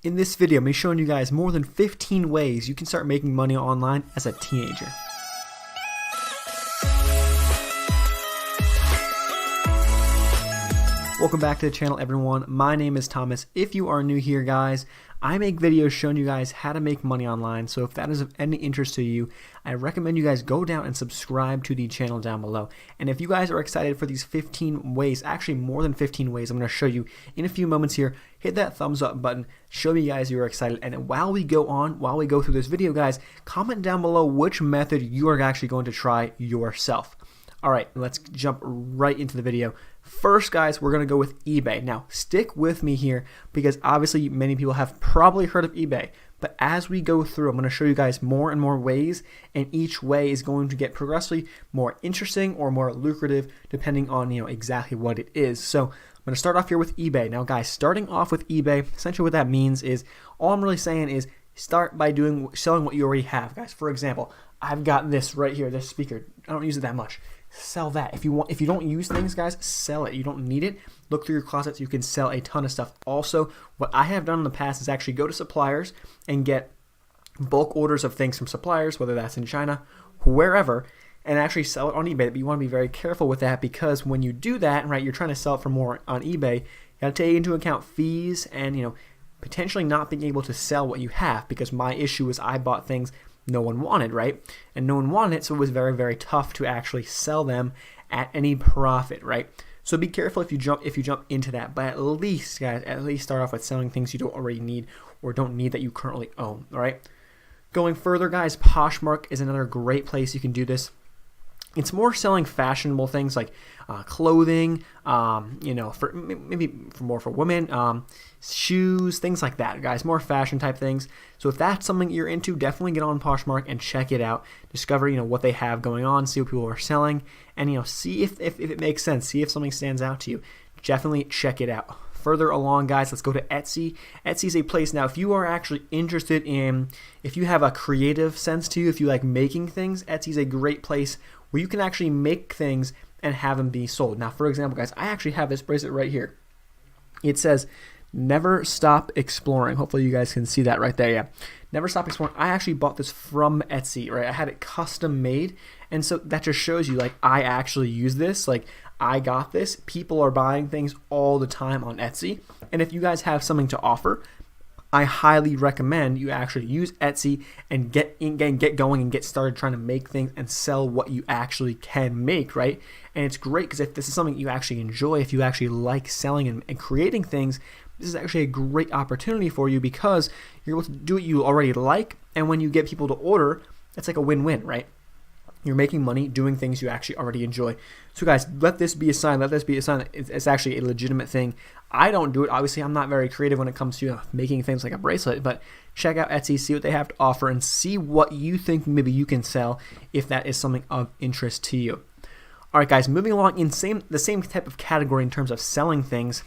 In this video, I'm going to be showing you guys more than 15 ways you can start making money online as a teenager. Welcome back to the channel, everyone. My name is Thomas. If you are new here, guys, I make videos showing you guys how to make money online. So if that is of any interest to you, I recommend you guys go down and subscribe to the channel down below. And if you guys are excited for these 15 ways, actually more than 15 ways, I'm going to show you in a few moments here. Hit that thumbs up button, show me guys you're excited. And while we go through this video, guys, comment down below which method you are actually going to try yourself. All right, let's jump right into the video. First, guys, we're going to go with eBay. Now, stick with me here because obviously many people have probably heard of eBay. But as we go through, I'm going to show you guys more and more ways, and each way is going to get progressively more interesting or more lucrative depending on exactly what it is. So I'm going to start off here with eBay. Now, guys, starting off with eBay, essentially what that means is all I'm really saying is start by selling what you already have, guys. For example, I've got this right here, this speaker. I don't use it that much. Sell that. If you don't use things, guys, sell it. You don't need it. Look through your closets. You can sell a ton of stuff. Also, what I have done in the past is actually go to suppliers and get bulk orders of things from suppliers, whether that's in China, wherever, and actually sell it on eBay. But you want to be very careful with that because when you do that, right, you're trying to sell it for more on eBay. You got to take into account fees and potentially not being able to sell what you have, because my issue is I bought things no one wanted, right? And no one wanted it, so it was very, very tough to actually sell them at any profit, right? So be careful if you jump into that. But at least, guys, start off with selling things you don't already need or don't need that you currently own, all right? Going further, guys, Poshmark is another great place you can do this. It's more selling fashionable things like clothing, maybe more for women, shoes, things like that, guys. More fashion type things. So if that's something you're into, definitely get on Poshmark and check it out. Discover what they have going on, see what people are selling, and see if it makes sense. See if something stands out to you. Definitely check it out. Further along, guys, let's go to Etsy. Etsy is a place now, if you are actually interested in, if you have a creative sense to you, if you like making things, Etsy is a great place where you can actually make things and have them be sold. Now, for example, guys, I actually have this bracelet right here. It says, "Never stop exploring." Hopefully you guys can see that right there. Yeah, never stop exploring. I actually bought this from Etsy, right? I had it custom made. And so that just shows you, like, I actually use this. Like, I got this. People are buying things all the time on Etsy. And if you guys have something to offer, I highly recommend you actually use Etsy and get going and get started trying to make things and sell what you actually can make, right? And it's great because if this is something you actually enjoy, if you actually like selling and creating things, this is actually a great opportunity for you because you're able to do what you already like, and when you get people to order, it's like a win-win, right? You're making money doing things you actually already enjoy. So guys, let this be a sign. Let this be a sign that it's actually a legitimate thing. I don't do it. Obviously, I'm not very creative when it comes to making things like a bracelet, but check out Etsy, see what they have to offer, and see what you think maybe you can sell if that is something of interest to you. All right, guys, moving along in the same type of category in terms of selling things.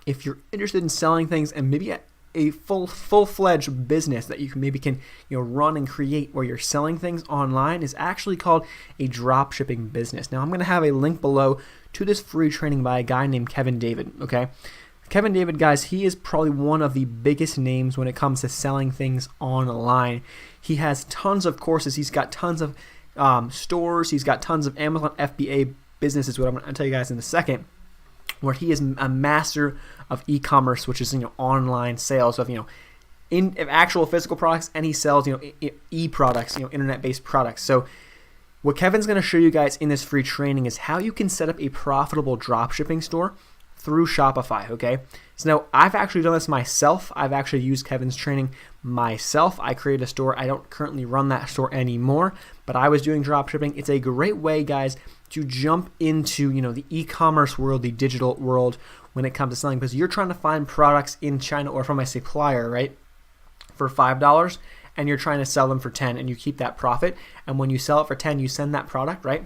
If you're interested in selling things and maybe a full-fledged business that you can run and create where you're selling things online, is actually called a drop shipping business. Now I'm going to have a link below to this free training by a guy named Kevin David. Okay, Kevin David, guys, he is probably one of the biggest names when it comes to selling things online. He has tons of courses. He's got tons of stores. He's got tons of Amazon FBA businesses, what I'm going to tell you guys in a second, where he is a master of e-commerce, which is online sales of in actual physical products, and he sells e-products, internet-based products. So what Kevin's going to show you guys in this free training is how you can set up a profitable dropshipping store through Shopify. Okay, so now I've actually done this myself. I've actually used Kevin's training myself. I created a store. I don't currently run that store anymore, but I was doing dropshipping. It's a great way, guys, to jump into the e-commerce world, the digital world when it comes to selling, because you're trying to find products in China or from a supplier, right, for $5, and you're trying to sell them for 10, and you keep that profit. And when you sell it for 10, you send that product, right,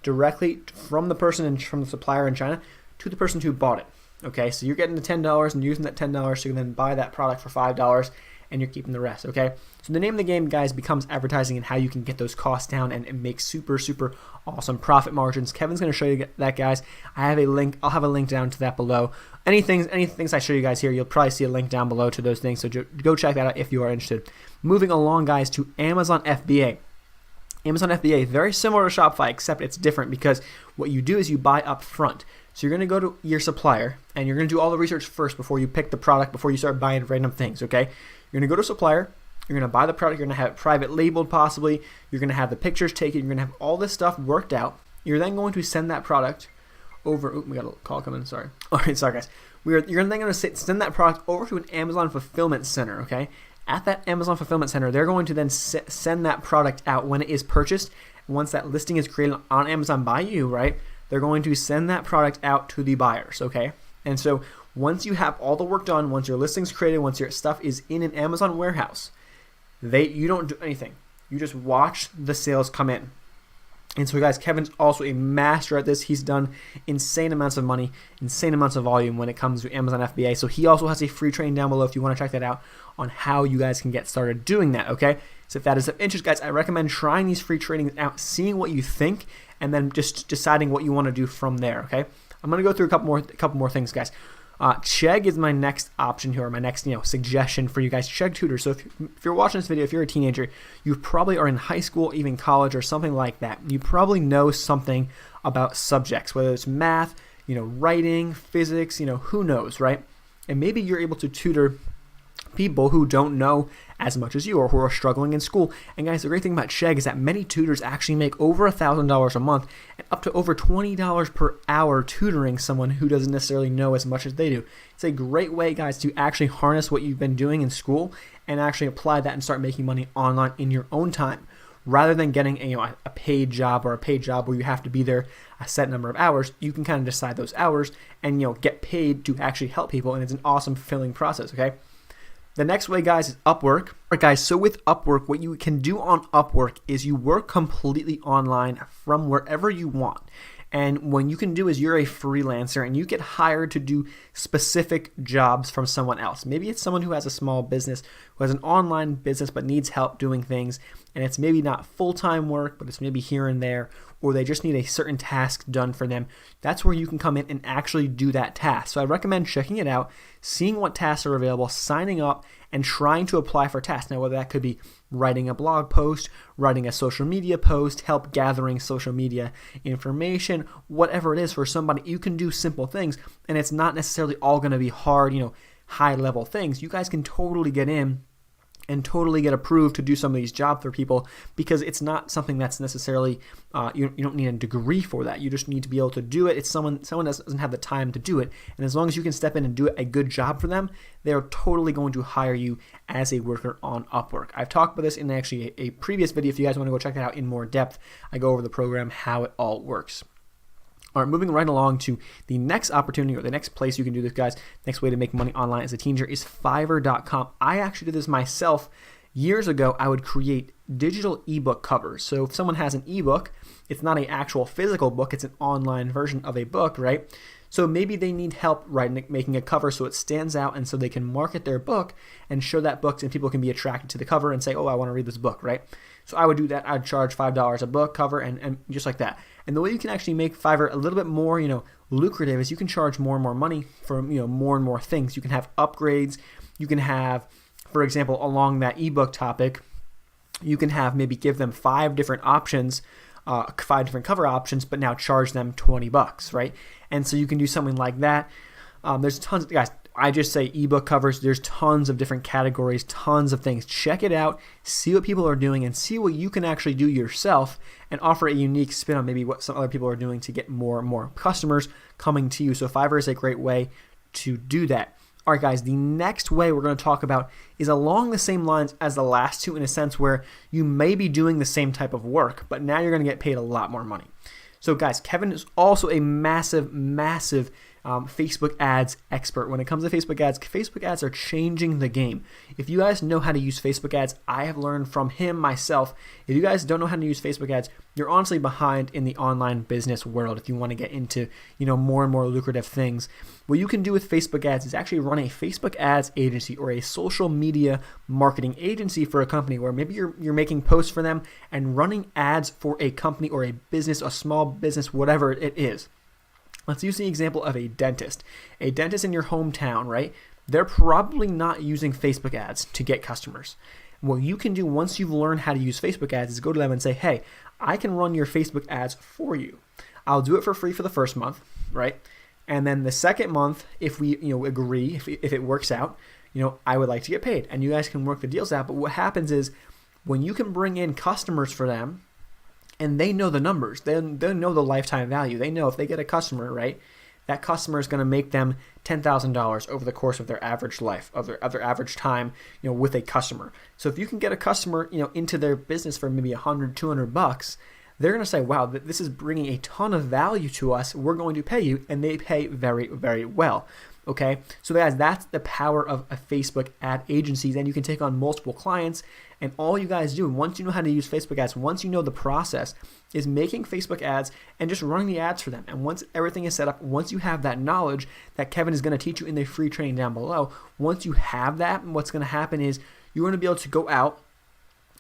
directly from the person and from the supplier in China to the person who bought it. Okay, so you're getting the $10 and using that $10 to then buy that product for $5, and you're keeping the rest, okay? So the name of the game, guys, becomes advertising and how you can get those costs down and make super, super awesome profit margins. Kevin's going to show you that, guys. I have a link. I'll have a link down to that below. Any things I show you guys here, you'll probably see a link down below to those things. So go check that out if you are interested. Moving along, guys, to Amazon FBA. Amazon FBA, very similar to Shopify, except it's different because what you do is you buy up front. So you're going to go to your supplier and you're going to do all the research first before you pick the product, before you start buying random things, okay? You're going to go to supplier, you're going to buy the product, you're going to have it private labeled possibly, you're going to have the pictures taken, you're going to have all this stuff worked out. You're then going to send that product over, we got a call coming, sorry. All right, sorry guys. You're then going to send that product over to an Amazon fulfillment center, okay? At that Amazon fulfillment center, they're going to then send that product out when it is purchased. Once that listing is created on Amazon by you, right? They're going to send that product out to the buyers, okay? And so once you have all the work done, once your listing's created, once your stuff is in an Amazon warehouse, you don't do anything. You just watch the sales come in. And so, guys, Kevin's also a master at this. He's done insane amounts of money, insane amounts of volume when it comes to Amazon FBA. So he also has a free training down below if you want to check that out on how you guys can get started doing that, okay? So if that is of interest, guys, I recommend trying these free trainings out, seeing what you think, and then just deciding what you want to do from there, okay? I'm going to go through a couple more things, guys. Chegg is my next option here, or my next suggestion for you guys. Chegg Tutor. So if you're watching this video, if you're a teenager, you probably are in high school, even college, or something like that. You probably know something about subjects, whether it's math, writing, physics, who knows, right? And maybe you're able to tutor people who don't know as much as you or who are struggling in school. And guys, the great thing about Chegg is that many tutors actually make over $1,000 a month and up to over $20 per hour tutoring someone who doesn't necessarily know as much as they do. It's a great way, guys, to actually harness what you've been doing in school and actually apply that and start making money online in your own time, rather than getting a paid job or a paid job where you have to be there a set number of hours. You can kind of decide those hours and get paid to actually help people, and it's an awesome, fulfilling process, okay? The next way, guys, is Upwork. All right, guys, so with Upwork, what you can do on Upwork is you work completely online from wherever you want. And what you can do is you're a freelancer and you get hired to do specific jobs from someone else. Maybe it's someone who has a small business, who has an online business but needs help doing things, and it's maybe not full-time work, but it's maybe here and there, or they just need a certain task done for them. That's where you can come in and actually do that task. So I recommend checking it out, seeing what tasks are available, signing up, and trying to apply for tasks. Now, whether that could be writing a blog post, writing a social media post, help gathering social media information, whatever it is for somebody, you can do simple things, and it's not necessarily all going to be hard, high-level things. You guys can totally get in and totally get approved to do some of these jobs for people, because it's not something that's necessarily, you don't need a degree for that. You just need to be able to do it. It's someone that doesn't have the time to do it. And as long as you can step in and do a good job for them, they're totally going to hire you as a worker on Upwork. I've talked about this in actually a previous video. If you guys want to go check that out in more depth, I go over the program, how it all works. All right, moving right along to the next opportunity, or the next place you can do this, guys. Next way to make money online as a teenager is Fiverr.com. I actually did this myself years ago. I would create digital ebook covers. So if someone has an ebook, it's not an actual physical book, it's an online version of a book, right? So maybe they need help making a cover so it stands out, and so they can market their book and show that book, and people can be attracted to the cover and say, oh, I want to read this book, right? So I would do that. I'd charge $5 a book cover and just like that. And the way you can actually make Fiverr a little bit more, lucrative is you can charge more and more money for, more and more things. You can have upgrades. You can have, for example, along that ebook topic, you can have maybe give them 5 different options, 5 different cover options, but now charge them $20, right? And so you can do something like that. There's tons of, guys, I just say ebook covers. There's tons of different categories, tons of things. Check it out, see what people are doing, and see what you can actually do yourself and offer a unique spin on maybe what some other people are doing to get more and more customers coming to you. So Fiverr is a great way to do that. All right, guys, the next way we're going to talk about is along the same lines as the last two, in a sense where you may be doing the same type of work, but now you're going to get paid a lot more money. So guys, Kevin is also a massive Facebook ads expert. When it comes to Facebook ads are changing the game. If you guys know how to use Facebook ads, I have learned from him myself. If you guys don't know how to use Facebook ads, you're honestly behind in the online business world if you want to get into, more and more lucrative things. What you can do with Facebook ads is actually run a Facebook ads agency or a social media marketing agency for a company where maybe you're making posts for them and running ads for a company or a business, a small business, whatever it is. Let's use the example of a dentist. A dentist in your hometown, right? They're probably not using Facebook ads to get customers. What you can do once you've learned how to use Facebook ads is go to them and say, hey, I can run your Facebook ads for you. I'll do it for free for the first month, right? And then the second month, if we agree, if it works out, I would like to get paid. And you guys can work the deals out. But what happens is when you can bring in customers for them, and they know the numbers, they know the lifetime value. They know if they get a customer, right, that customer is going to make them $10,000 over the course of their average life, of their average time, with a customer. So if you can get a customer, into their business for maybe $100, $200, they're going to say, wow, this is bringing a ton of value to us. We're going to pay you, and they pay very, very well. Okay, so guys, that's the power of a Facebook ad agency. Then you can take on multiple clients, and all you guys do, once you know how to use Facebook ads, once you know the process, is making Facebook ads and just running the ads for them. And once everything is set up, once you have that knowledge that Kevin is going to teach you in the free training down below, once you have that, what's going to happen is you're going to be able to go out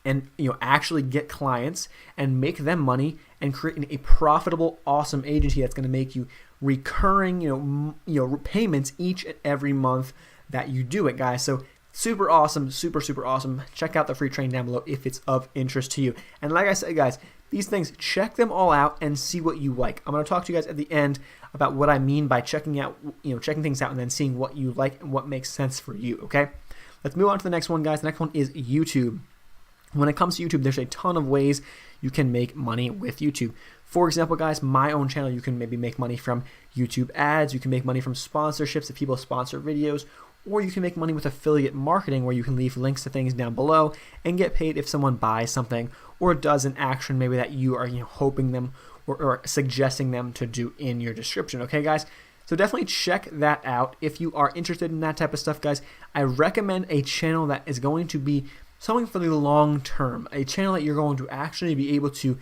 and actually get clients and make them money and create a profitable, awesome agency that's going to make you recurring, payments each and every month that you do it, guys. So super awesome, super, super awesome. Check out the free training down below if it's of interest to you. And like I said, guys, these things, check them all out and see what you like. I'm going to talk to you guys at the end about what I mean by checking things out and then seeing what you like and what makes sense for you, okay? Let's move on to the next one, guys. The next one is YouTube. When it comes to YouTube, there's a ton of ways you can make money with YouTube. For example, guys, my own channel, you can maybe make money from YouTube ads. You can make money from sponsorships if people sponsor videos. Or you can make money with affiliate marketing where you can leave links to things down below and get paid if someone buys something or does an action maybe that you are hoping them or suggesting them to do in your description. Okay, guys? So definitely check that out. If you are interested in that type of stuff, guys, I recommend a channel that is going to be something for the long term, a channel that you're going to actually be able to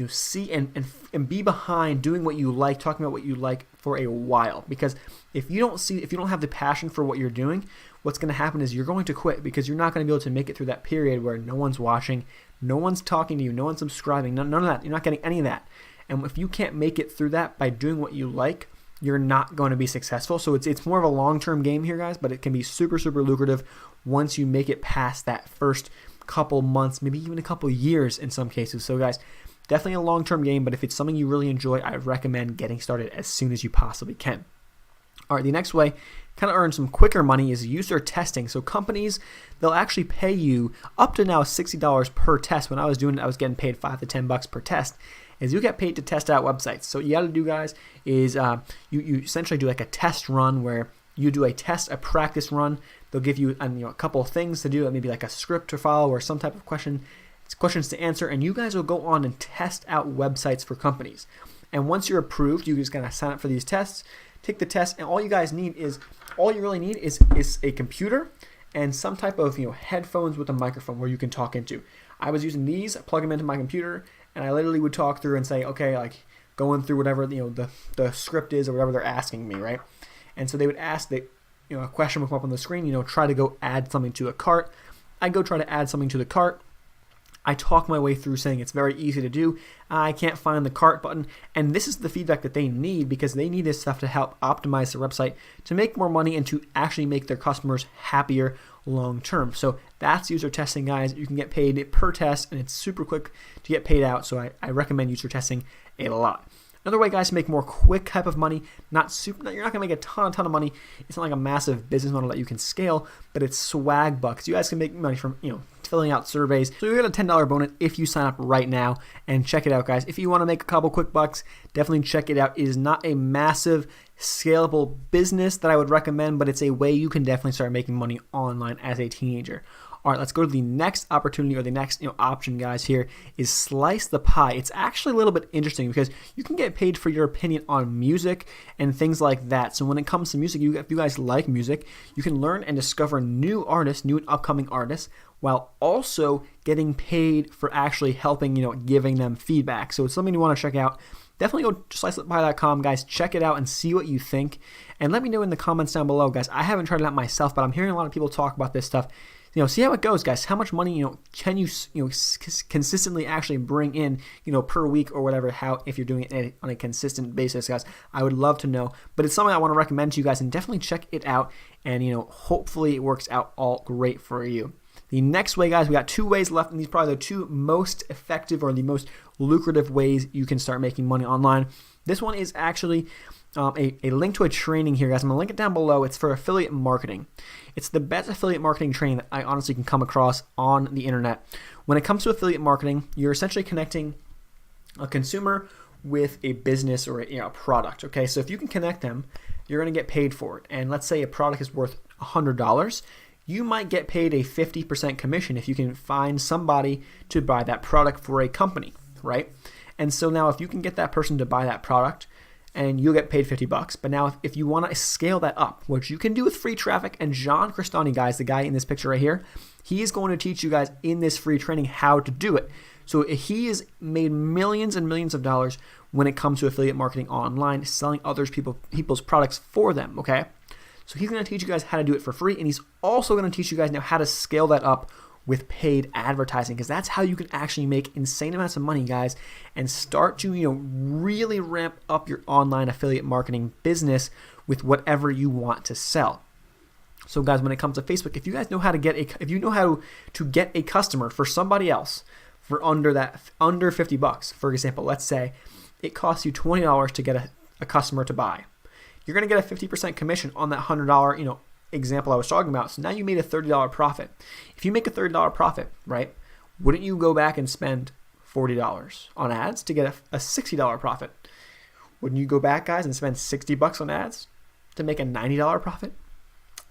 see and be behind doing what you like, talking about what you like for a while. Because if you don't have the passion for what you're doing, what's going to happen is you're going to quit because you're not going to be able to make it through that period where no one's watching, no one's talking to you, no one's subscribing, none of that. You're not getting any of that. And if you can't make it through that by doing what you like, you're not going to be successful. So it's more of a long-term game here, guys, but it can be super, super lucrative once you make it past that first couple months, maybe even a couple years in some cases. So guys, definitely a long-term game, but if it's something you really enjoy, I recommend getting started as soon as you possibly can. All right, the next way, kind of earn some quicker money is user testing. So companies, they'll actually pay you up to now $60 per test. When I was doing it, I was getting paid $5 to $10 per test. Is you get paid to test out websites. So what you got to do, guys, is you essentially do like a test run where you do a practice run. They'll give you a couple of things to do, maybe like a script to follow or some type of questions to answer, and you guys will go on and test out websites for companies. And once you're approved, you just gotta sign up for these tests, take the test, and all you really need is a computer and some type of headphones with a microphone where you can talk into. I was using these, plug them into my computer, and I literally would talk through and say, okay, like going through whatever the script is or whatever they're asking me, right? And so they would ask that a question would come up on the screen, try to go add something to a cart. I go try to add something to the cart. I talk my way through saying it's very easy to do. I can't find the cart button. And this is the feedback that they need because they need this stuff to help optimize their website to make more money and to actually make their customers happier long term. So that's user testing, guys. You can get paid per test and it's super quick to get paid out. So I recommend user testing a lot. Another way, guys, to make more quick type of money, you're not going to make a ton of money. It's not like a massive business model that you can scale, but it's swag bucks. You guys can make money from, filling out surveys. So you get a $10 bonus if you sign up right now, and check it out, guys. If you want to make a couple quick bucks, definitely check it out. It is not a massive scalable business that I would recommend, but it's a way you can definitely start making money online as a teenager. All right, let's go to the next opportunity, or the next option, guys. Here is Slice the Pie. It's actually a little bit interesting because you can get paid for your opinion on music and things like that. So when it comes to music, if you guys like music, you can learn and discover new artists, new and upcoming artists, while also getting paid for actually helping, giving them feedback. So it's something you want to check out. Definitely go to slicethepie.com, guys. Check it out and see what you think. And let me know in the comments down below, guys. I haven't tried it out myself, but I'm hearing a lot of people talk about this stuff. See how it goes, guys. How much money, can you, consistently actually bring in, per week or whatever, if you're doing it on a consistent basis, guys. I would love to know. But it's something I want to recommend to you guys, and definitely check it out. And, hopefully it works out all great for you. The next way, guys, we got 2 ways left, and these are probably the 2 most effective or the most lucrative ways you can start making money online. This one is actually a link to a training here, guys. I'm going to link it down below. It's for affiliate marketing. It's the best affiliate marketing training that I honestly can come across on the internet. When it comes to affiliate marketing, you're essentially connecting a consumer with a business or a product. Okay, so if you can connect them, you're going to get paid for it. And let's say a product is worth $100. You might get paid a 50% commission if you can find somebody to buy that product for a company, right? And so now if you can get that person to buy that product, and you'll get paid $50. But now if you want to scale that up, which you can do with free traffic, and John Crestani, guys, the guy in this picture right here, he is going to teach you guys in this free training how to do it. So he has made millions and millions of dollars when it comes to affiliate marketing online, selling people's products for them, okay? So he's going to teach you guys how to do it for free, and he's also going to teach you guys now how to scale that up with paid advertising, because that's how you can actually make insane amounts of money, guys, and start to really ramp up your online affiliate marketing business with whatever you want to sell. So, guys, when it comes to Facebook, if you guys know how to get a customer for somebody else for under $50, for example, let's say it costs you $20 to get a customer to buy. You're going to get a 50% commission on that $100, example I was talking about. So now you made a $30 profit. If you make a $30 profit, right, wouldn't you go back and spend $40 on ads to get a $60 profit? Wouldn't you go back, guys, and spend $60 on ads to make a $90 profit?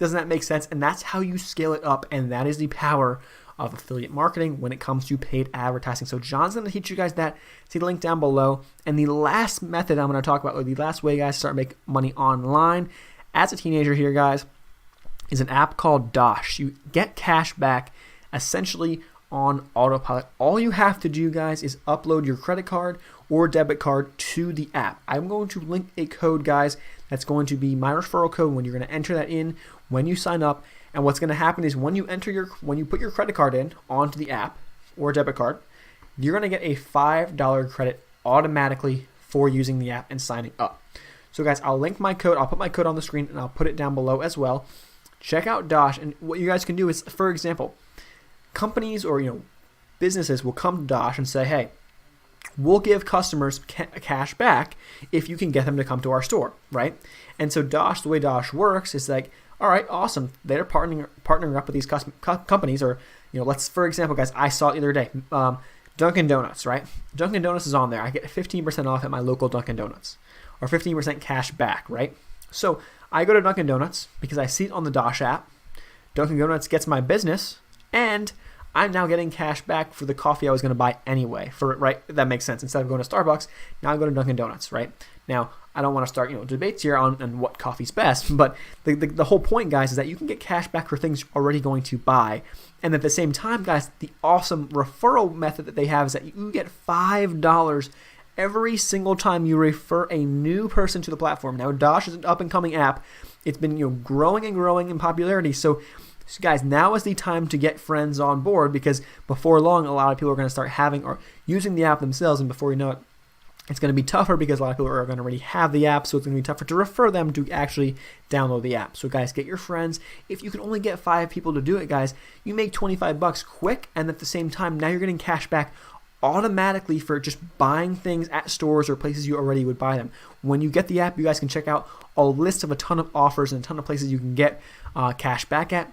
Doesn't that make sense? And that's how you scale it up, and that is the power of affiliate marketing when it comes to paid advertising. So John's going to teach you guys that. See the link down below. And the last method I'm going to talk about, or the last way, guys, to start making money online as a teenager here, guys, is an app called Dosh. You get cash back essentially on autopilot. All you have to do, guys, is upload your credit card or debit card to the app. I'm going to link a code, guys, that's going to be my referral code when you're going to enter that in when you sign up. And what's going to happen is when you put your credit card in onto the app or debit card, you're going to get a $5 credit automatically for using the app and signing up. So, guys, I'll link my code. I'll put my code on the screen, and I'll put it down below as well. Check out Dosh, and what you guys can do is, for example, companies or businesses will come to Dosh and say, hey, we'll give customers cash back if you can get them to come to our store, right? And so Dosh, the way Dosh works is like, all right, awesome. They're partnering up with these companies, or let's, for example, guys, I saw it the other day, Dunkin' Donuts, right? Dunkin' Donuts is on there. I get 15% off at my local Dunkin' Donuts, or 15% cash back, right? So I go to Dunkin' Donuts because I see it on the Dosh app. Dunkin' Donuts gets my business, and I'm now getting cash back for the coffee I was going to buy anyway. Right? That makes sense. Instead of going to Starbucks, now I go to Dunkin' Donuts, right? Now, I don't want to start debates here on what coffee's best, but the whole point, guys, is that you can get cash back for things you're already going to buy. And at the same time, guys, the awesome referral method that they have is that you get $5 every single time you refer a new person to the platform. Now, Dosh is an up-and-coming app. It's been growing and growing in popularity. So, guys, now is the time to get friends on board, because before long, a lot of people are going to start having or using the app themselves, and before you know it, it's going to be tougher because a lot of people are going to already have the app, so it's going to be tougher to refer them to actually download the app. So, guys, get your friends. If you can only get 5 people to do it, guys, you make $25 quick, and at the same time, now you're getting cash back automatically for just buying things at stores or places you already would buy them. When you get the app, you guys can check out a list of a ton of offers and a ton of places you can get cash back at.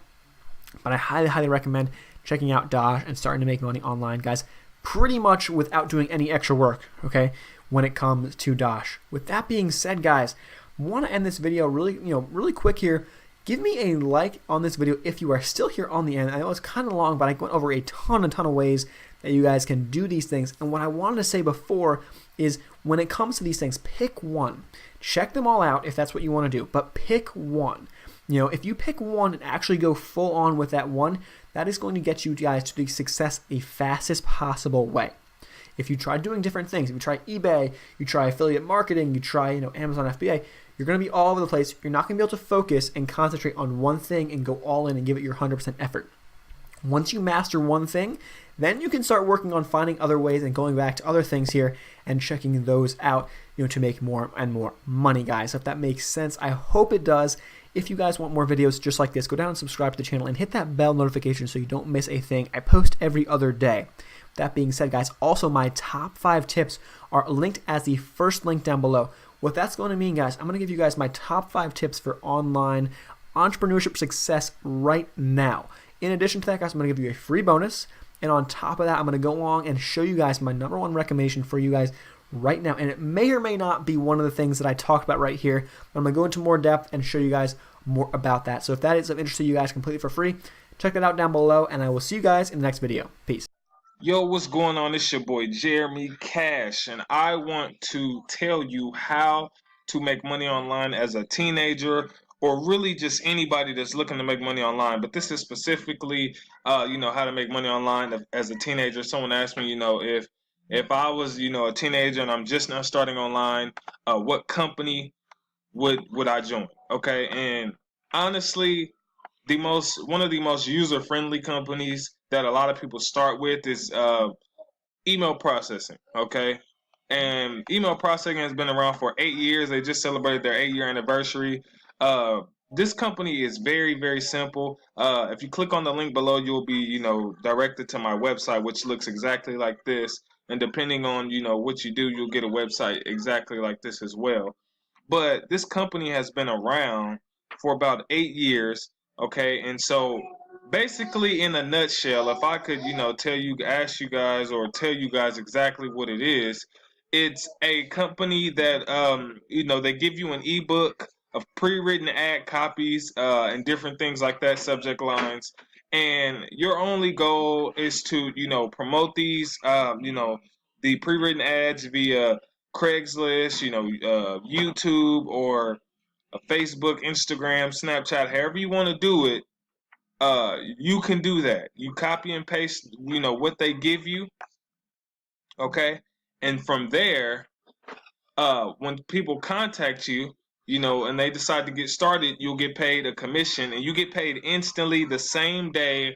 But I highly recommend checking out Dosh and starting to make money online, guys, pretty much without doing any extra work, okay, when it comes to Dosh. With that being said, guys, I want to end this video really quick here. Give me a like on this video if you are still here on the end. I know it's kind of long, but I went over a ton of ways that you guys can do these things. And what I wanted to say before is when it comes to these things, pick one. Check them all out if that's what you want to do, but pick one. If you pick one and actually go full on with that one, that is going to get you guys to the success the fastest possible way. If you try doing different things, if you try eBay, you try affiliate marketing, you try Amazon FBA, you're going to be all over the place. You're not going to be able to focus and concentrate on one thing and go all in and give it your 100% effort. Once you master one thing, then you can start working on finding other ways and going back to other things here and checking those out, to make more and more money, guys. So if that makes sense, I hope it does. If you guys want more videos just like this, go down and subscribe to the channel and hit that bell notification so you don't miss a thing. I post every other day. That being said, guys, also my top 5 tips are linked as the first link down below. What that's going to mean, guys, I'm going to give you guys my top 5 tips for online entrepreneurship success right now. In addition to that, guys, I'm going to give you a free bonus. And on top of that, I'm going to go along and show you guys my #1 recommendation for you guys right now. And it may or may not be one of the things that I talked about right here. But I'm going to go into more depth and show you guys more about that. So if that is of interest to you guys completely for free, check that out down below. And I will see you guys in the next video. Peace. Yo, what's going on? It's your boy Jeremy Cash, and I want to tell you how to make money online as a teenager, or really just anybody that's looking to make money online. But this is specifically, how to make money online as a teenager. Someone asked me, if I was, a teenager and I'm just now starting online, what company would I join? Okay, and honestly, one of the most user friendly companies that a lot of people start with is email processing. Okay, and email processing has been around for 8 years. They just celebrated their 8-year anniversary. This company is very simple. If you click on the link below, you'll be directed to my website, which looks exactly like this. And depending on what you do, you'll get a website exactly like this as well. But this company has been around for about 8 years, okay? And so basically in a nutshell, if I could, ask you guys or tell you guys exactly what it is, it's a company that they give you an ebook of pre-written ad copies and different things like that, subject lines. And your only goal is to, promote these the pre-written ads via Craigslist, YouTube, or Facebook, Instagram, Snapchat, however you want to do it, you can do that. You copy and paste, what they give you, okay? And from there, when people contact you, and they decide to get started, you'll get paid a commission, and you get paid instantly the same day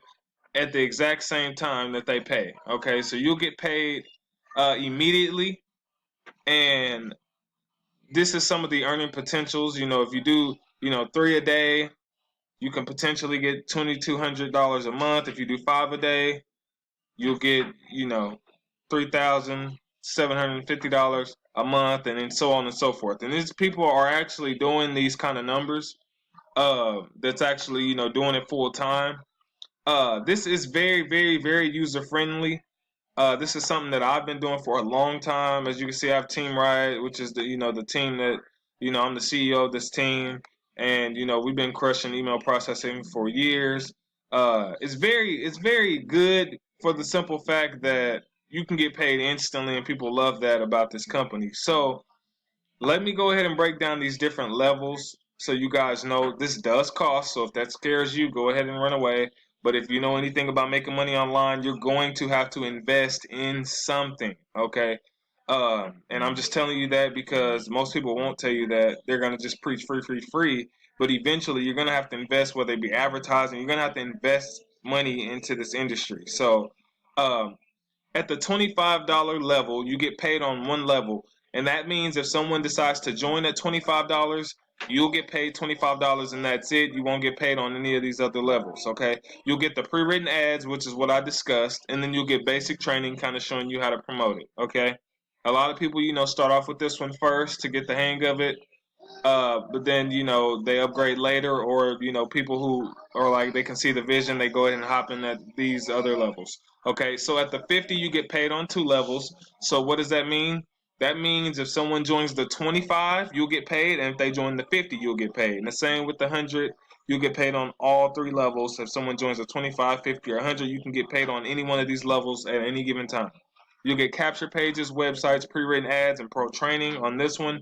at the exact same time that they pay, okay? So you'll get paid immediately, and this is some of the earning potentials. If you do, 3 a day, you can potentially get $2,200 a month. If you do 5 a day, you'll get, $3,750 a month, and then so on and so forth. And these people are actually doing these kind of numbers. That's actually, doing it full time. This is very user friendly. This is something that I've been doing for a long time. As you can see, I have Team Riot, which is the team that, I'm the CEO of this team, and we've been crushing email processing for years. It's very good for the simple fact that you can get paid instantly, and people love that about this company. So let me go ahead and break down these different levels so you guys know this does cost. So if that scares you, go ahead and run away. But if you know anything about making money online, you're going to have to invest in something, okay? And I'm just telling you that because most people won't tell you that. They're going to just preach free. But eventually, you're going to have to invest, whether it be advertising. You're going to have to invest money into this industry. So at the $25 level, you get paid on one level. And that means if someone decides to join at $25, you'll get paid $25 and that's it. You won't get paid on any of these other levels, okay? You'll get the pre-written ads, which is what I discussed, and then you'll get basic training kind of showing you how to promote it, okay? A lot of people, start off with this one first to get the hang of it. But then, they upgrade later, or, people who are like, they can see the vision, they go ahead and hop in at these other levels. Okay, so at the 50, you get paid on 2 levels. So what does that mean? That means if someone joins the 25, you'll get paid, and if they join the 50, you'll get paid. And the same with the 100, you'll get paid on all 3 levels. If someone joins the 25, 50, or 100, you can get paid on any one of these levels at any given time. You'll get capture pages, websites, pre-written ads, and pro training on this one.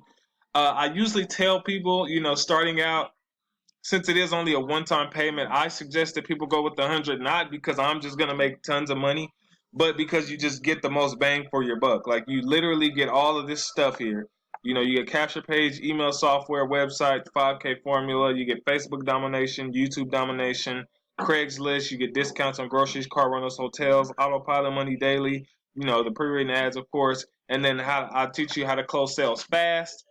I usually tell people, starting out, since it is only a one-time payment, I suggest that people go with the 100, not because I'm just gonna make tons of money, but because you just get the most bang for your buck. Like, you literally get all of this stuff here. You get capture page, email software, website, 5K formula. You get Facebook domination, YouTube domination, Craigslist. You get discounts on groceries, car rentals, hotels, autopilot money daily. The pre-written ads, of course, and then I teach you how to close sales fast.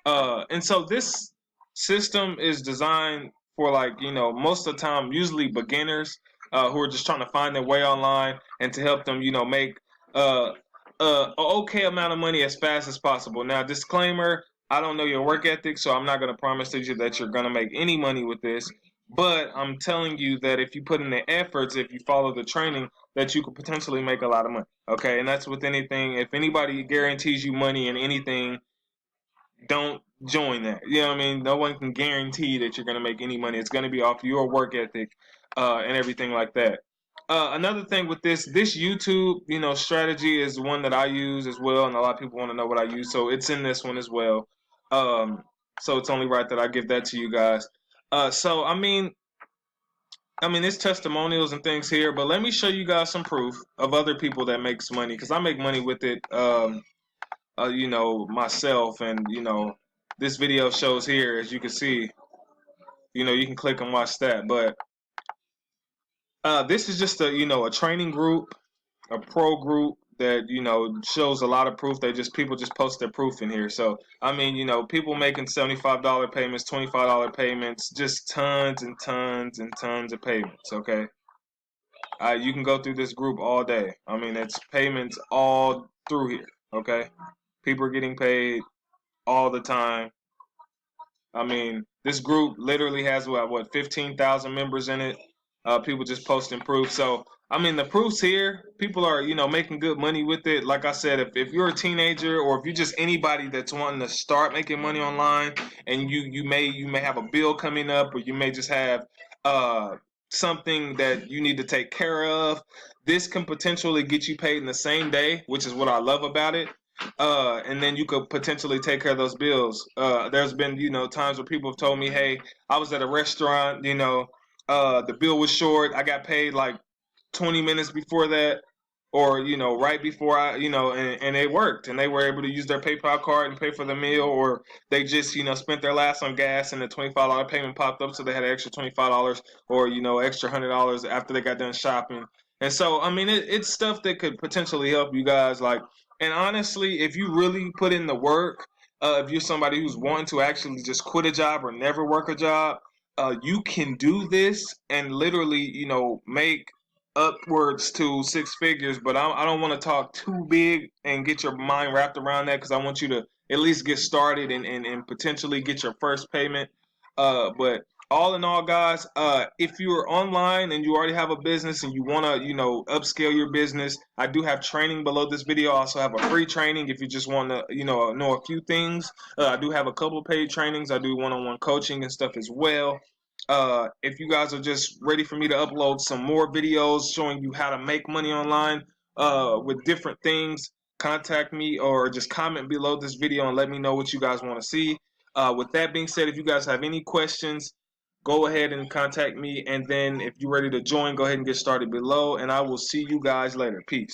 And so this system is designed for, like, most of the time, usually beginners who are just trying to find their way online, and to help them, make uh, an okay amount of money as fast as possible. Now, disclaimer, I don't know your work ethic, so I'm not going to promise you that you're going to make any money with this. But I'm telling you that if you put in the efforts, if you follow the training, that you could potentially make a lot of money. Okay, and that's with anything. If anybody guarantees you money in anything, don't join that. You know what I mean? No one can guarantee that you're going to make any money. It's going to be off your work ethic and everything like that. Another thing with this YouTube, strategy is one that I use as well, and a lot of people want to know what I use, so it's in this one as well. So it's only right that I give that to you guys. So it's testimonials and things here, but let me show you guys some proof of other people that makes money, because I make money with it. Myself, and this video shows here, as you can see, you can click and watch that. But this is just a training group, a pro group that shows a lot of proof. People just post their proof in here. So people making $75 payments, $25 payments, just tons and tons and tons of payments. Okay, you can go through this group all day. It's payments all through here. Okay, people are getting paid all the time. This group literally has what 15,000 members in it. People just posting proof. So the proof's here. People are making good money with it. Like I said, if you're a teenager, or if you're just anybody that's wanting to start making money online, and you may have a bill coming up, or you may just have something that you need to take care of, this can potentially get you paid in the same day, which is what I love about it. And then you could potentially take care of those bills. There's been, times where people have told me, hey, I was at a restaurant, the bill was short. I got paid like 20 minutes before that, or, right before and it worked, and they were able to use their PayPal card and pay for the meal, or they just, spent their last on gas, and the $25 payment popped up, so they had an extra $25, or, extra $100 after they got done shopping. And so, it's stuff that could potentially help you guys. Like, and honestly, if you really put in the work, if you're somebody who's wanting to actually just quit a job or never work a job, you can do this and literally, make upwards to 6 figures. But I don't want to talk too big and get your mind wrapped around that, because I want you to at least get started and potentially get your first payment. But all in all, guys, if you're online and you already have a business and you want to, upscale your business, I do have training below this video. I also have a free training if you just want to, know a few things. I do have a couple paid trainings. I do one-on-one coaching and stuff as well. If you guys are just ready for me to upload some more videos showing you how to make money online with different things, contact me, or just comment below this video and let me know what you guys want to see. With that being said, if you guys have any questions, go ahead and contact me. And then if you're ready to join, go ahead and get started below. And I will see you guys later. Peace.